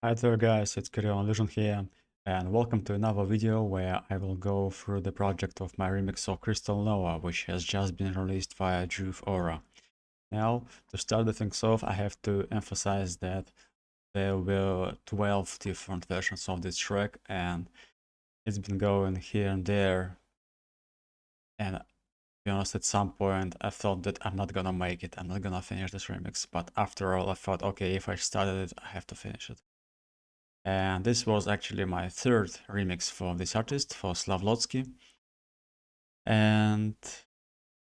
Hi there guys, it's Enlusion here, and welcome to another video where I will go through the project of my remix of Crystal Noah, which has just been released via Juve Aura. Now, to start the things off, I have to emphasize that there were 12 different versions of this track, and it's been going here and there, and to be honest, at some point I thought that I'm not gonna make it, I'm not gonna finish this remix, but after all I thought, okay, if I started it, I have to finish it. And this was actually my third remix for this artist, for Slavlotski. And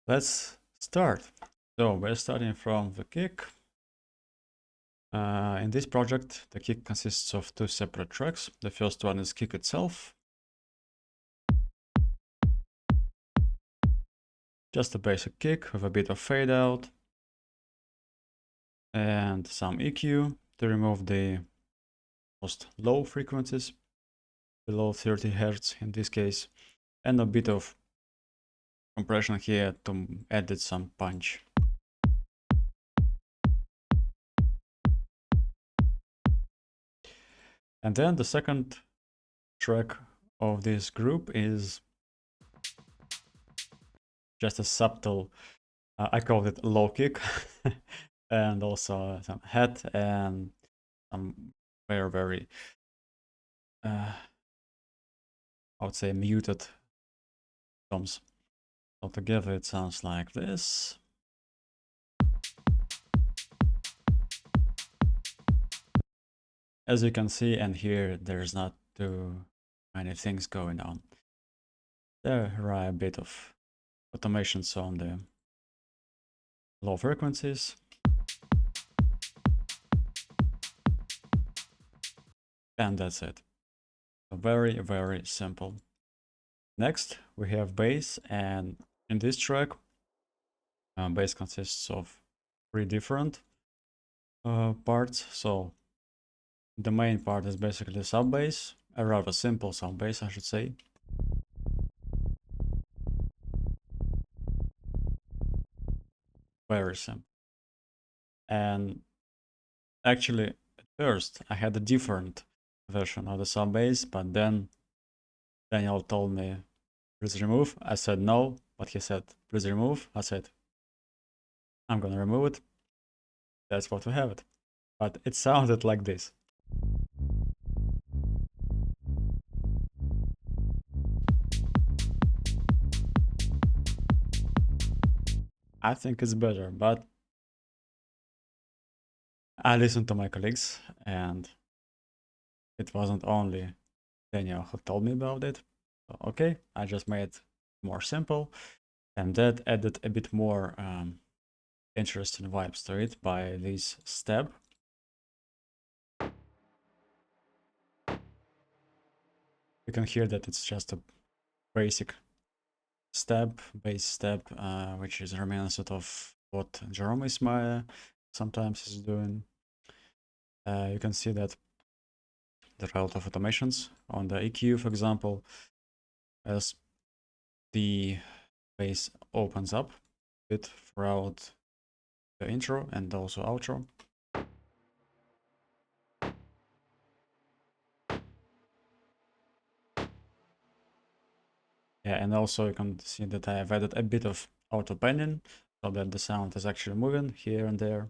let's start. So we're starting from the kick. In this project, the kick consists of two separate tracks. The first one is kick itself. Just a basic kick with a bit of fade out and some EQ to remove the most low frequencies, below 30 Hz in this case, and a bit of compression here to add some punch. And then the second track of this group is just a subtle, I call it low kick, and also some head and some very, I would say muted toms. Altogether it sounds like this. As you can see and hear, there's not too many things going on. There are a bit of automations on the low frequencies. And that's it. Very simple. Next, we have bass, and in this track, bass consists of three different parts. So the main part is basically sub bass, a rather simple sub bass, I should say. Very simple. And actually, at first, I had a different version of the sub bass, but then Daniel told me, please remove. I said no, but he said, please remove. I said, I'm gonna remove it. That's what we have it. But it sounded like this. I think it's better, but I listened to my colleagues, and it wasn't only Daniel who told me about it. So, okay, I just made it more simple, and that added a bit more interesting vibes to it by this step. You can hear that it's just a basic step, bass step, which is reminiscent of what Jerome Ismail sometimes is doing. You can see that there are a lot of automations on the EQ, for example, as the bass opens up a bit throughout the intro and also outro. Yeah, and also you can see that I have added a bit of auto panning so that the sound is actually moving here and there.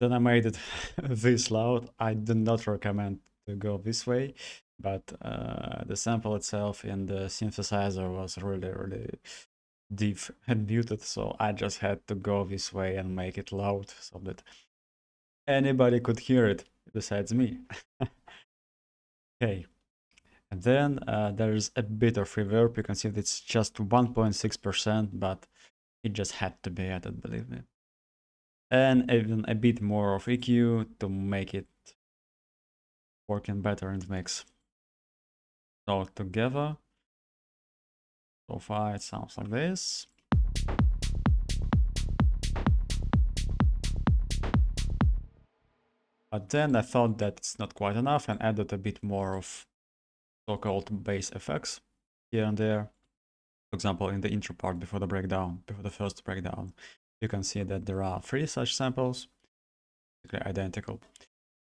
Then I made it this loud. I do not recommend to go this way, but the sample itself in the synthesizer was really deep and muted, so I just had to go this way and make it loud so that anybody could hear it besides me. Okay, and then there's a bit of reverb. You can see it's just 1.6%, but it just had to be added, believe me. And even a bit more of EQ to make it working better in the mix. So together, so far it sounds like this. But then I thought that it's not quite enough and added a bit more of so-called bass effects here and there. For example, in the intro part before the breakdown, before the first breakdown, you can see that there are three such samples, basically identical.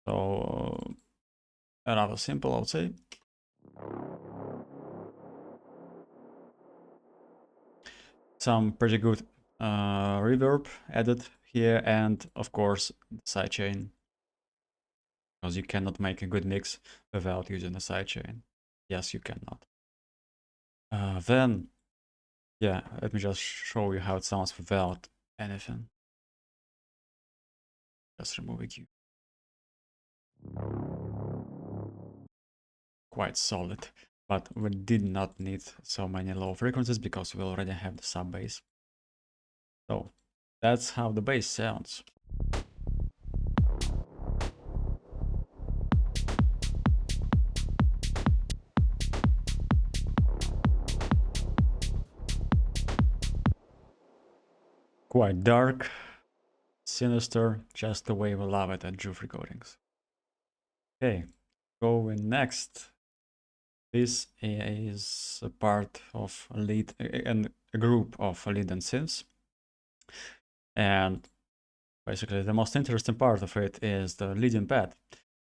So rather simple, I would say. Some pretty good reverb added here, and of course sidechain, because you cannot make a good mix without using a sidechain. Yes, you cannot. Then, yeah, let me just show you how it sounds without anything. Just remove a cue. Quite solid, but we did not need so many low frequencies because we already have the sub bass. So that's how the bass sounds. Quite dark, sinister, just the way we love it at Juve recordings. Okay, going next. This is a part of a lead and a group of lead and synths. And basically the most interesting part of it is the leading pad.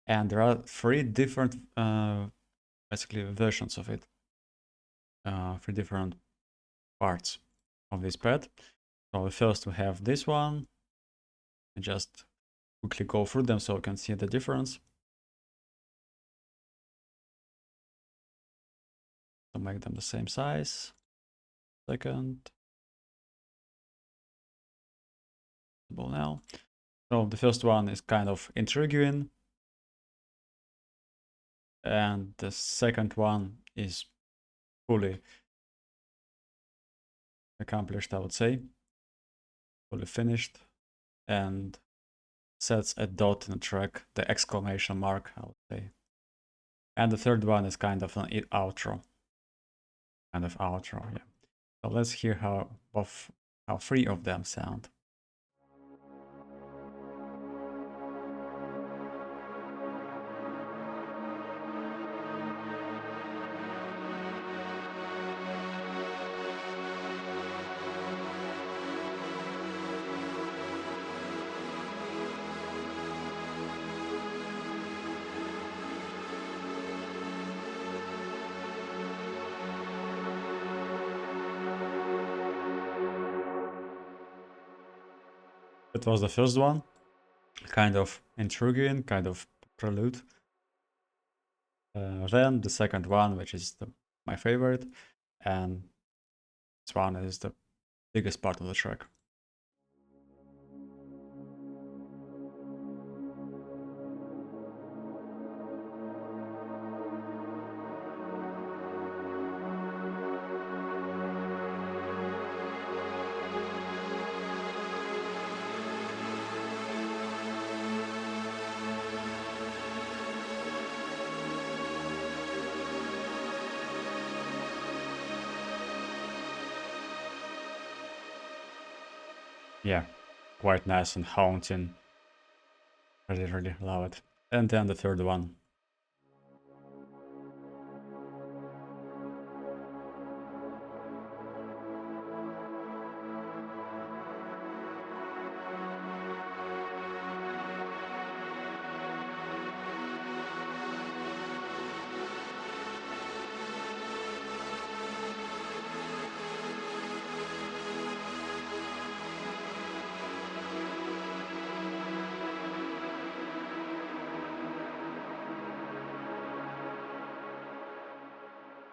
And there are three different basically versions of it. Three different parts of this pad. So first we have this one. And just quickly go through them so you can see the difference. So make them the same size. Second. Now. So the first one is kind of intriguing. And the second one is fully accomplished, I would say. Fully finished. And sets a dot in the track, the exclamation mark, I would say. And the third one is kind of an outro. Kind of outro, yeah. So let's hear how three of them sound. That was the first one, kind of intriguing, kind of prelude. Then the second one, which is my favorite, and this one is the biggest part of the track. Yeah, quite nice and haunting. Really love it. And then the third one.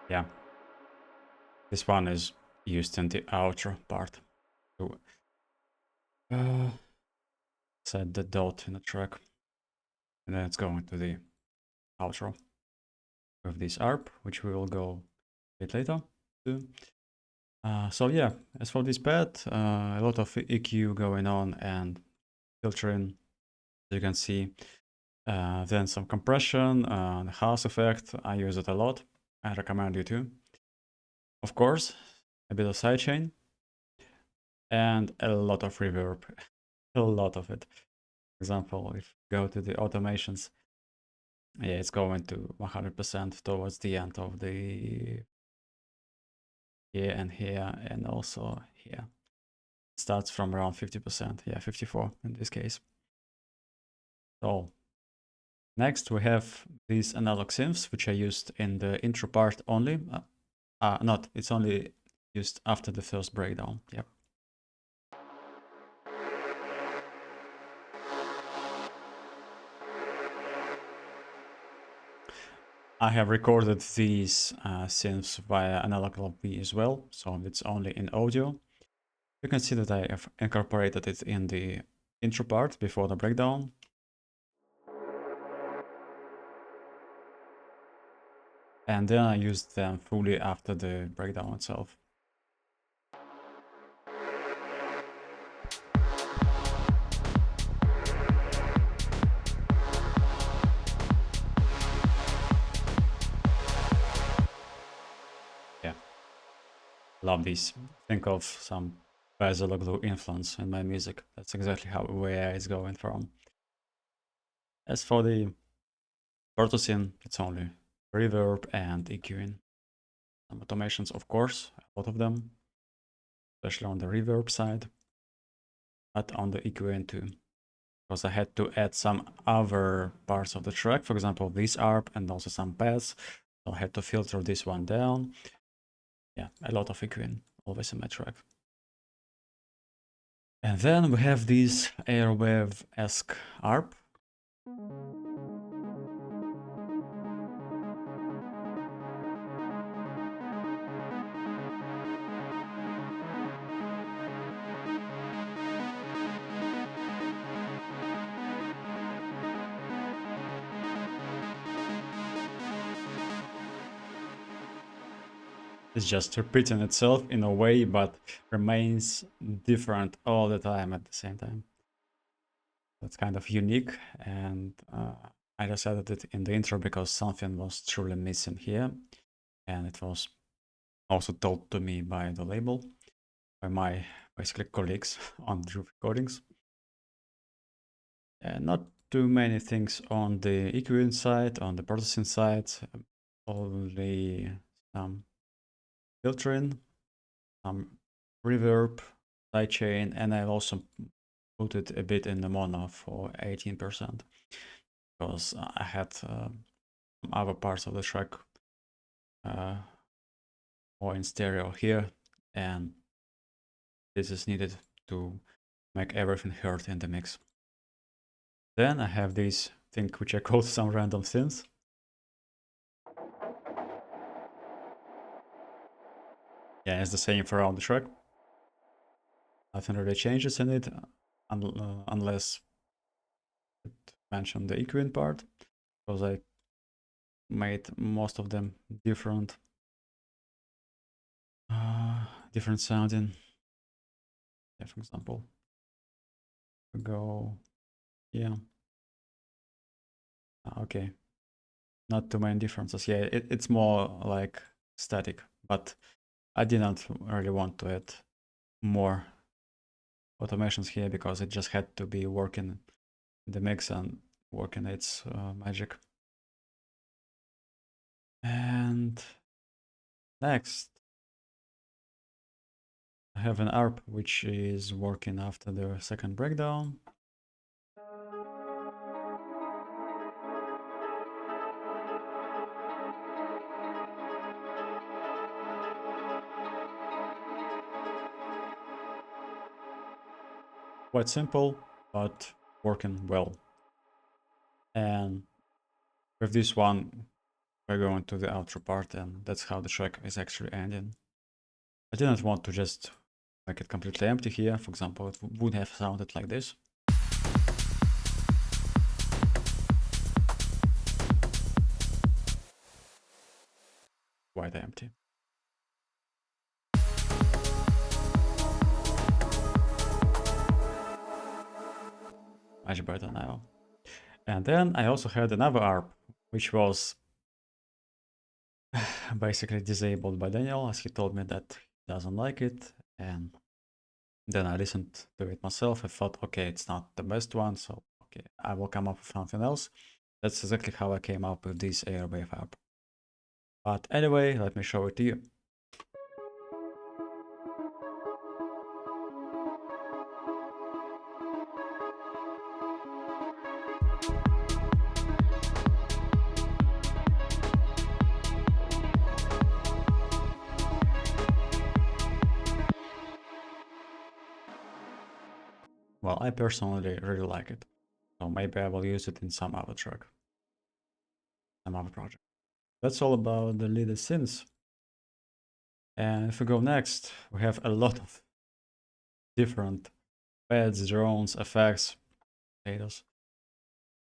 Yeah. This one is used in the outro part to set the dot in the track. And then it's going to the outro with this arp, which we will go a bit later to. So yeah, as for this pad, a lot of EQ going on and filtering, as you can see. Then some compression, the house effect, I use it a lot. I recommend you to. Of course, a bit of sidechain, and a lot of reverb, a lot of it. For example, if you go to the automations, yeah, it's going to 100% towards the end of the here and also here. It starts from around 50%, yeah, 54 in this case. So Next, we have these analog synths, which I used in the intro part only. It's only used after the first breakdown. Yep. I have recorded these synths via analog lobby as well, so it's only in audio. You can see that I have incorporated it in the intro part before the breakdown. And then I used them fully after the breakdown itself. Yeah, love these. Think of some Glue influence in my music. That's exactly where it's going from. As for the Percussion, it's only reverb and EQing. Some automations, of course, a lot of them, especially on the reverb side, but on the EQing too, because I had to add some other parts of the track, for example, this arp and also some pads. So I had to filter this one down. Yeah, a lot of EQing always in my track. And then we have this Airwave-esque arp. It's just repeating itself in a way, but remains different all the time at the same time. That's kind of unique, and I decided it in the intro because something was truly missing here, and it was also told to me by the label, by my basically colleagues on Drew recordings. Not too many things on the EQing side, on the processing side, only some filtering, some reverb, sidechain, and I've also put it a bit in the mono for 18% because I had some other parts of the track more in stereo here, and this is needed to make everything heard in the mix. Then I have this thing which I call some random synths. Yeah, it's the same for around the track. Nothing really changes in it unless it mention the EQing part, because I made most of them different sounding. Yeah, for example, we go, yeah, okay, not too many differences. Yeah, it's more like static, but I didn't really want to add more automations here because it just had to be working in the mix and working its magic. And next, I have an ARP which is working after the second breakdown. Quite simple, but working well. And with this one, we're going to the outro part, and that's how the track is actually ending. I didn't want to just make it completely empty here. For example, it would have sounded like this. Quite empty. Much better now. And then I also had another ARP, which was basically disabled by Daniel, as he told me that he doesn't like it. And then I listened to it myself. I thought, okay, it's not the best one, so okay, I will come up with something else. That's exactly how I came up with this Airwave ARP. But anyway, let me show it to you. Well, I personally really like it. So maybe I will use it in some other track, some other project. That's all about the leader synths. And if we go next, we have a lot of different pads, drones, effects, potatoes,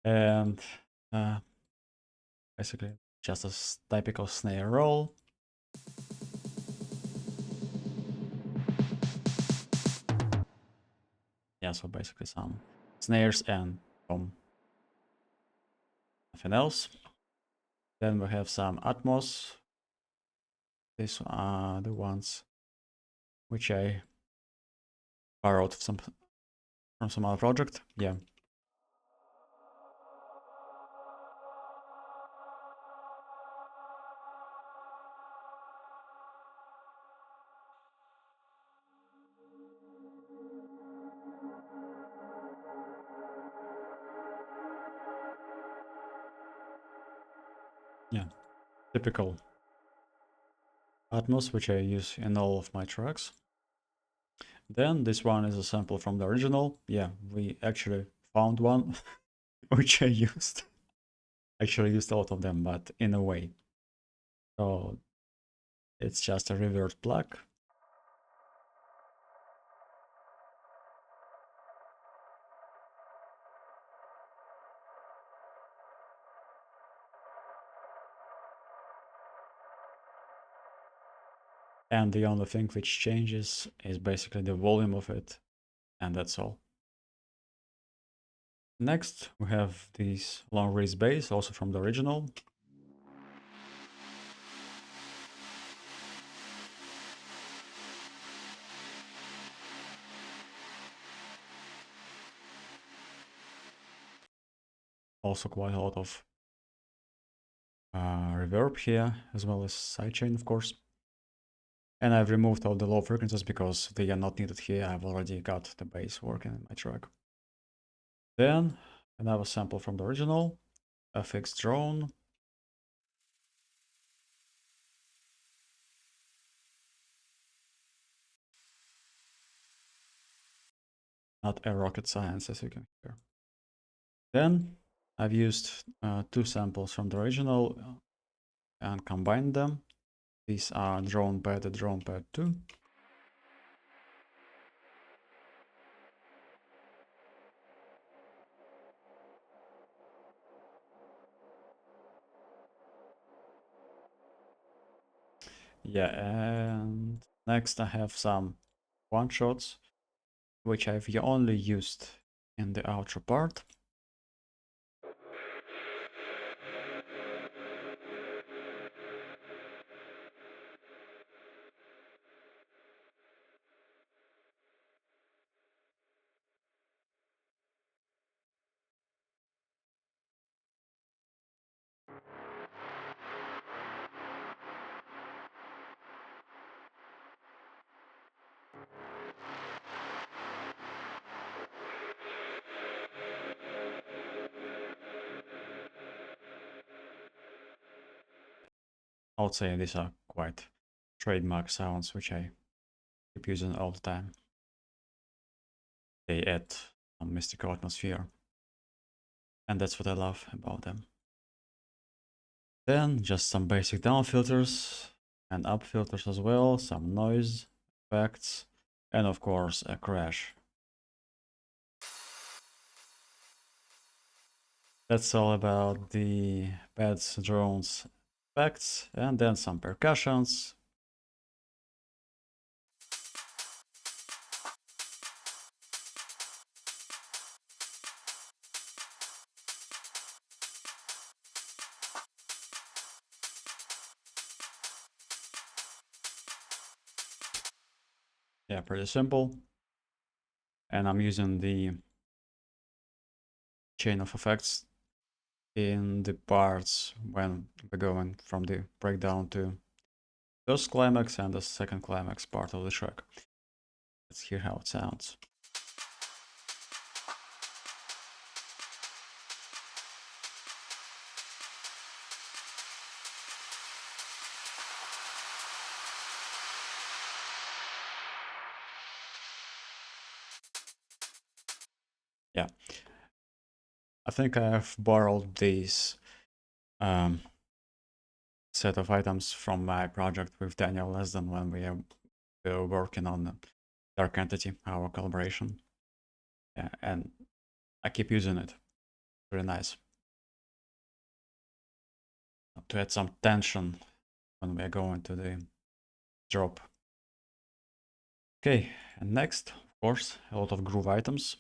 and uh, basically just a typical snare roll. Yeah, so basically some snares and nothing else. Then we have some Atmos. These are the ones which I borrowed from some other project. Yeah. Yeah. Typical Atmos, which I use in all of my tracks. Then this one is a sample from the original. Yeah, we actually found one which I used. Actually used a lot of them, but in a way. So it's just a reverse plug. And the only thing which changes is basically the volume of it, and that's all. Next, we have this long raised bass, also from the original. Also quite a lot of reverb here, as well as sidechain, of course. And I've removed all the low frequencies because they are not needed here. I've already got the bass working in my track. Then another sample from the original, a fixed drone. Not a rocket science, as you can hear. Then I've used two samples from the original and combined them. These are drone pad and drone pad 2. Yeah, and next I have some one shots, which I've only used in the outro part. I would say these are quite trademark sounds, which I keep using all the time. They add some mystical atmosphere, and that's what I love about them. Then just some basic down filters and up filters as well, some noise effects, and of course a crash. That's all about the pads, drones, effects, and then some percussions. Yeah, pretty simple. And I'm using the chain of effects in the parts when we're going from the breakdown to first climax and the second climax part of the track. Let's hear how it sounds. I think I have borrowed these set of items from my project with Daniel Lesden when we were working on the Dark Entity, our collaboration. Yeah, and I keep using it. Very nice. To add some tension when we are going to the drop. Okay, and next, of course, a lot of groove items.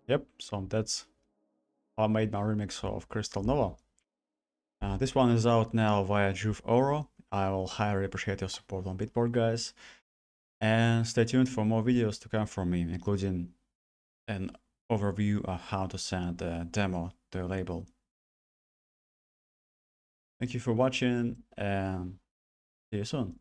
Yep, so that's how I made my remix of Crystal Nova. This one is out now via Juve Oro. I will highly appreciate your support on Beatport, guys. And stay tuned for more videos to come from me, including an overview of how to send a demo to a label. Thank you for watching and see you soon.